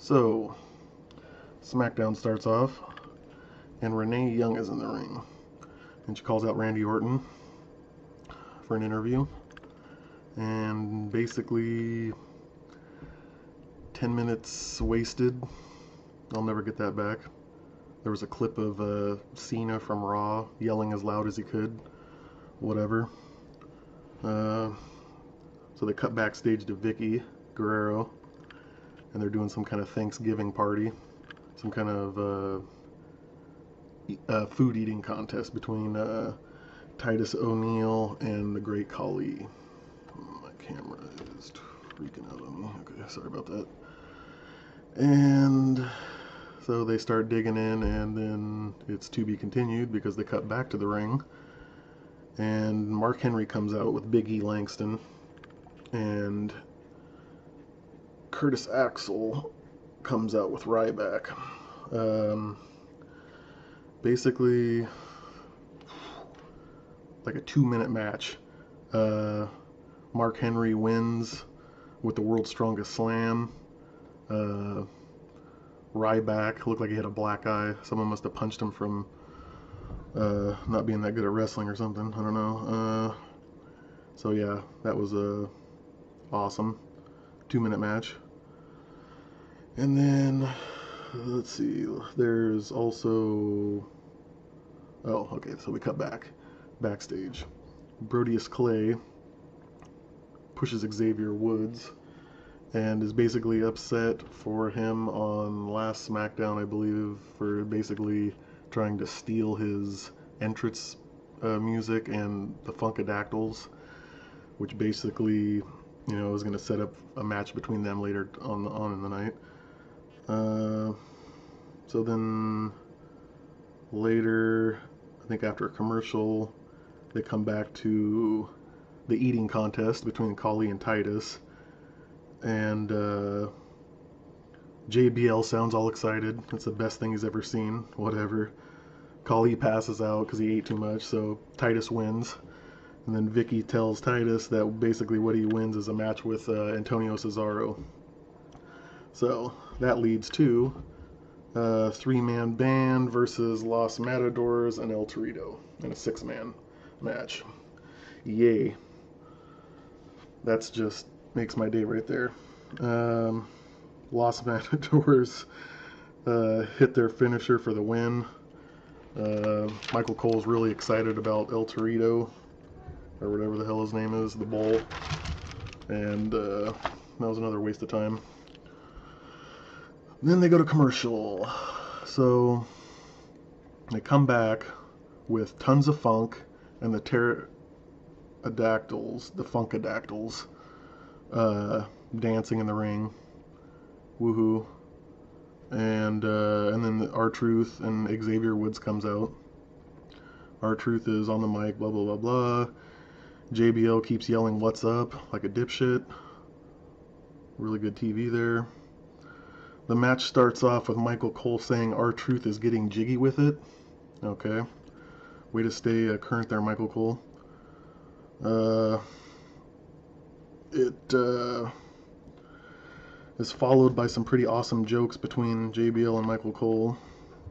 So, Smackdown starts off, and Renee Young is in the ring. And she calls out Randy Orton for an interview. And basically, 10 minutes wasted. I'll never get that back. There was a clip of Cena from Raw yelling as loud as he could. Whatever. So they cut backstage to Vicky Guerrero, and they're doing some kind of Thanksgiving party, some kind of food eating contest between Titus O'Neil and the Great Khali. My camera is freaking out on me. Okay, sorry about that. And so they start digging in, and then it's to be continued because they cut back to the ring. And Mark Henry comes out with Big E Langston, and Curtis Axel comes out with Ryback. Basically, like a 2-minute match. Mark Henry wins with the World's Strongest Slam. Ryback looked like he had a black eye. Someone must have punched him from not being that good at wrestling or something. I don't know. So yeah, that was a awesome 2-minute match. And then let's see, there's also, oh okay, so we cut backstage. Brodus Clay pushes Xavier Woods and is basically upset for him on last SmackDown, I believe, for basically trying to steal his entrance music and the Funkadactyls, which basically, you know, is going to set up a match between them later on in the night. So then later, I think after a commercial, they come back to the eating contest between Khali and Titus, and JBL sounds all excited. It's the best thing he's ever seen. Whatever. Khali passes out because he ate too much, so Titus wins. And then Vicky tells Titus that basically what he wins is a match with Antonio Cesaro. So that leads to a 3-man band versus Los Matadors and El Torito in a 6-man match. Yay. That's just makes my day right there. Los Matadors hit their finisher for the win. Michael Cole's really excited about El Torito, or whatever the hell his name is, the Bull. And that was another waste of time. Then they go to commercial. So they come back with tons of funk and the pterodactyls, the Funkadactyls, dancing in the ring. Woohoo. And then R-Truth and Xavier Woods comes out. R-Truth is on the mic, blah blah blah blah. JBL keeps yelling "What's up?" like a dipshit. Really good TV there. The match starts off with Michael Cole saying R-Truth is getting jiggy with it. Okay. Way to stay current there, Michael Cole. It is followed by some pretty awesome jokes between JBL and Michael Cole,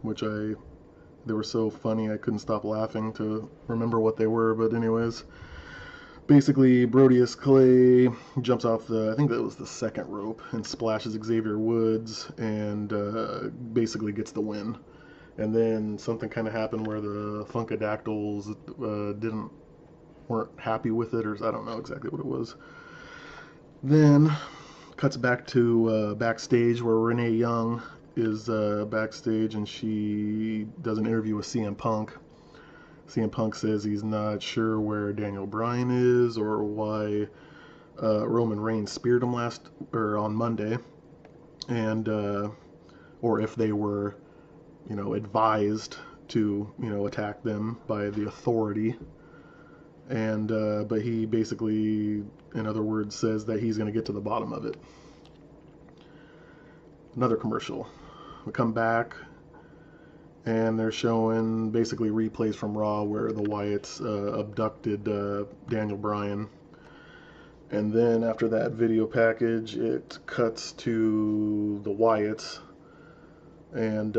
which they were so funny I couldn't stop laughing to remember what they were, but anyways. Basically, Brodus Clay jumps off I think that was the second rope, and splashes Xavier Woods, and basically gets the win. And then something kind of happened where the Funkadactyls weren't happy with it, or I don't know exactly what it was. Then cuts back to backstage where Renee Young is backstage, and she does an interview with CM Punk. CM Punk says he's not sure where Daniel Bryan is, or why Roman Reigns speared him on Monday, and or if they were, you know, advised to, you know, attack them by the authority. And but he basically, in other words, says that he's going to get to the bottom of it. Another commercial. We come back, and they're showing basically replays from Raw where the Wyatts abducted Daniel Bryan. And then after that video package, it cuts to the Wyatts, and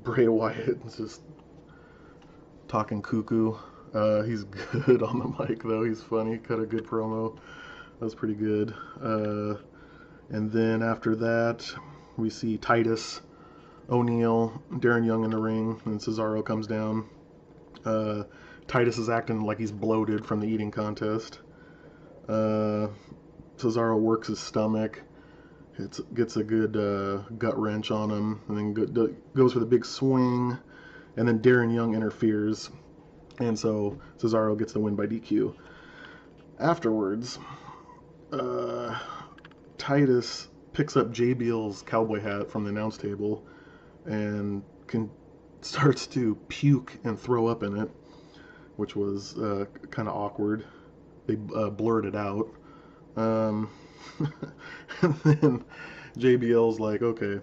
Bray Wyatt is just talking cuckoo. He's good on the mic though. He's funny. Cut a good promo. That was pretty good. And then after that, we see Titus O'Neil, Darren Young in the ring, and Cesaro comes down. Titus is acting like he's bloated from the eating contest. Cesaro works his stomach. Gets a good gut wrench on him, and then goes for the big swing, and then Darren Young interferes, and so Cesaro gets the win by DQ. Afterwards, Titus picks up JBL's cowboy hat from the announce table and starts to puke and throw up in it, which was kind of awkward. They blurred it out. And then JBL's like, okay,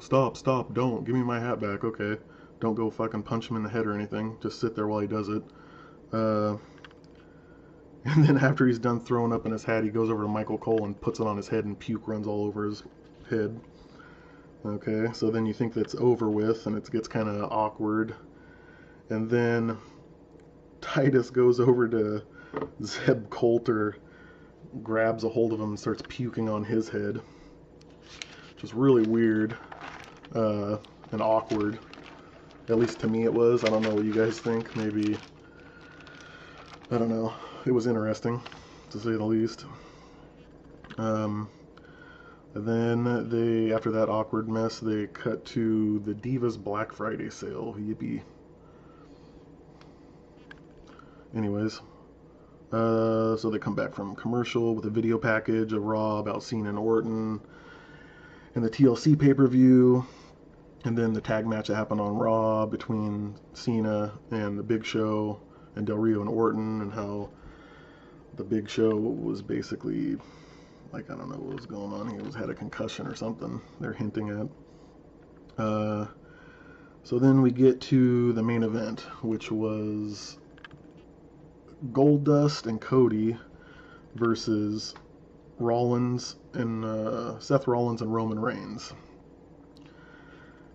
stop, don't, give me my hat back, okay? Don't go fucking punch him in the head or anything. Just sit there while he does it. And then after he's done throwing up in his hat, he goes over to Michael Cole and puts it on his head, and puke runs all over his head. Okay, so then you think that's over with, and it gets kind of awkward. And then Titus goes over to Zeb Coulter, grabs a hold of him and starts puking on his head. Which was really weird and awkward. At least to me it was. I don't know what you guys think. Maybe, I don't know. It was interesting, to say the least. And then after that awkward mess, they cut to the Divas Black Friday sale. Yippee. Anyways, so they come back from commercial with a video package of Raw about Cena and Orton, and the TLC pay-per-view, and then the tag match that happened on Raw between Cena and the Big Show and Del Rio and Orton, and how the Big Show was basically, like, I don't know what was going on. He had a concussion or something they're hinting at. So then we get to the main event, which was Goldust and Cody versus Rollins and Seth Rollins and Roman Reigns.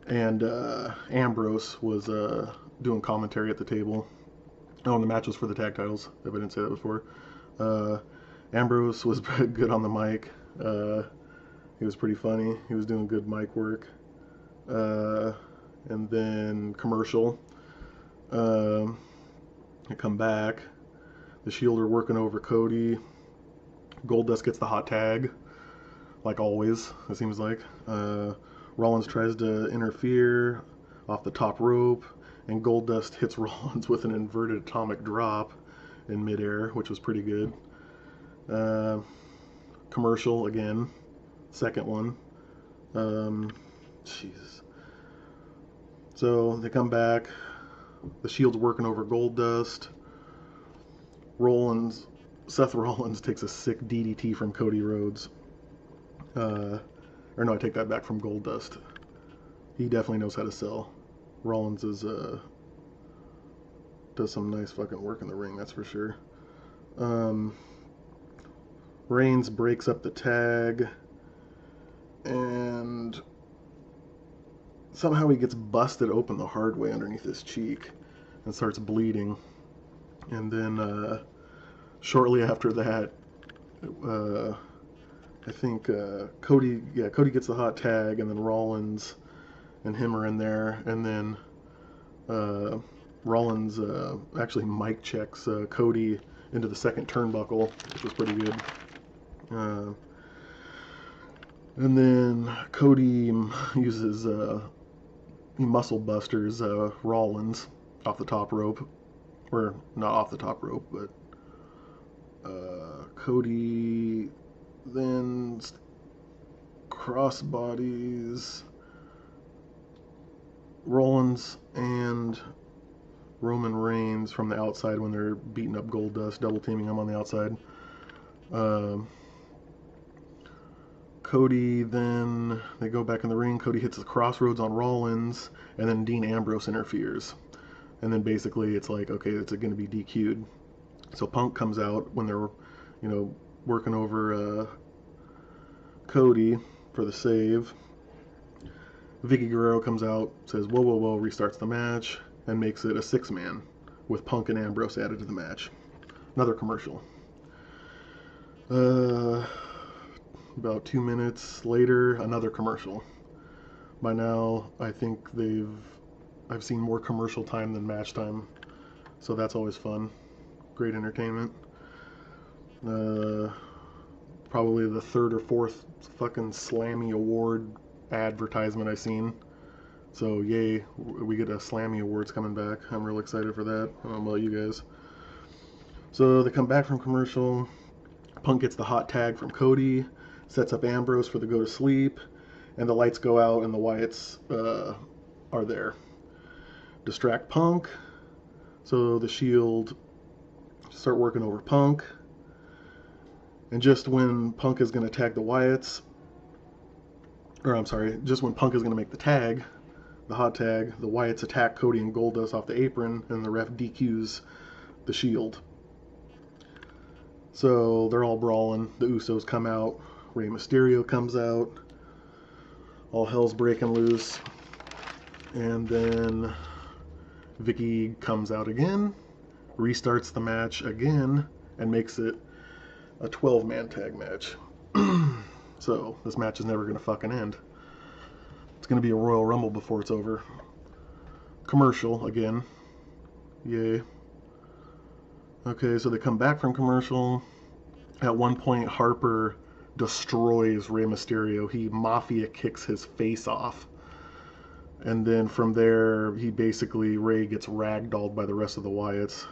And Ambrose was doing commentary at the table. Oh, and the match was for the tag titles, if I didn't say that before. Ambrose was good on the mic. He was pretty funny. He was doing good mic work. And then commercial. I come back. The Shield are working over Cody. Goldust gets the hot tag, like always, it seems like. Rollins tries to interfere off the top rope, and Goldust hits Rollins with an inverted atomic drop in midair, which was pretty good. Commercial again, second one. Jesus. So they come back. The Shield's working over Goldust. Seth Rollins takes a sick DDT from Cody Rhodes. Or no, I take that back, from Goldust. He definitely knows how to sell. Rollins does some nice fucking work in the ring, that's for sure. Reigns breaks up the tag, and somehow he gets busted open the hard way underneath his cheek and starts bleeding. And then shortly after that, I think Cody gets the hot tag, and then Rollins and him are in there, and then Rollins actually mic checks Cody into the second turnbuckle, which was pretty good. And then Cody uses he muscle busters Rollins off the top rope, or not off the top rope, but Cody then crossbodies Rollins and Roman Reigns from the outside when they're beating up Goldust, double teaming him on the outside. Cody, then they go back in the ring. Cody hits the crossroads on Rollins, and then Dean Ambrose interferes. And then basically it's like, okay, it's going to be DQ'd. So Punk comes out when they're, working over Cody for the save. Vicky Guerrero comes out, says, whoa, whoa, whoa, restarts the match, and makes it a 6-man with Punk and Ambrose added to the match. Another commercial. About 2 minutes later, another commercial. By now, I think I've seen more commercial time than match time, so that's always fun. Great entertainment. Probably the third or fourth fucking Slammy Award advertisement I've seen. So yay, we get a Slammy Awards coming back. I'm real excited for that. I don't know about you guys. So they come back from commercial. Punk gets the hot tag from Cody, sets up Ambrose for the go to sleep, and the lights go out and the Wyatts are there. Distract Punk, so the Shield start working over Punk. And just when Punk is going to tag the Wyatts, just when Punk is going to make the tag, the hot tag, the Wyatts attack Cody and Goldust off the apron, and the ref DQs the Shield. So they're all brawling. The Usos come out. Rey Mysterio comes out. All hell's breaking loose. And then Vicky comes out again, restarts the match again, and makes it a 12-man tag match. So this match is never going to fucking end. It's going to be a Royal Rumble before it's over. Commercial again. Yay. Okay, so they come back from commercial. At one point, Harper destroys Rey Mysterio. He mafia kicks his face off. And then from there, Rey gets ragdolled by the rest of the Wyatts.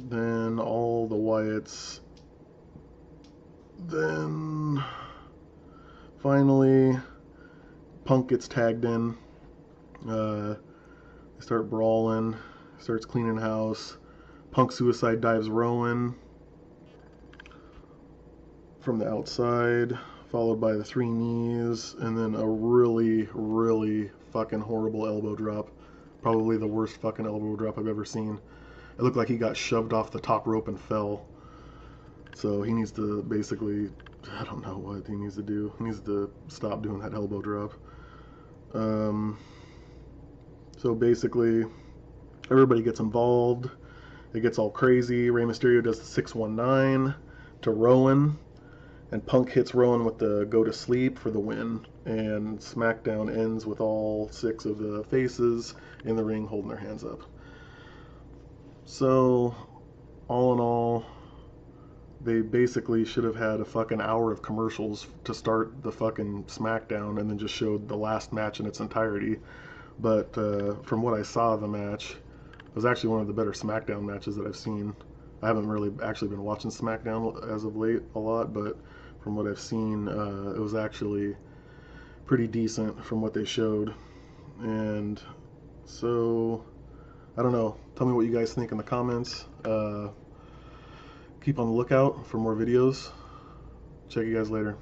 Then all the Wyatts. Then finally, Punk gets tagged in. They start brawling. Starts cleaning house. Punk suicide dives Rowan from the outside, followed by the 3 knees, and then a really, really fucking horrible elbow drop. Probably the worst fucking elbow drop I've ever seen. It looked like he got shoved off the top rope and fell. So he needs to basically, I don't know what he needs to do. He needs to stop doing that elbow drop. So basically, everybody gets involved. It gets all crazy. Rey Mysterio does the 619 to Rowan, and Punk hits Rowan with the go to sleep for the win. And SmackDown ends with all 6 of the faces in the ring holding their hands up. So, all in all, they basically should have had a fucking hour of commercials to start the fucking SmackDown and then just showed the last match in its entirety. But from what I saw of the match, it was actually one of the better SmackDown matches that I've seen. I haven't really actually been watching SmackDown as of late a lot, but from what I've seen, it was actually pretty decent from what they showed. And so, I don't know. Tell me what you guys think in the comments. Keep on the lookout for more videos. Check you guys later.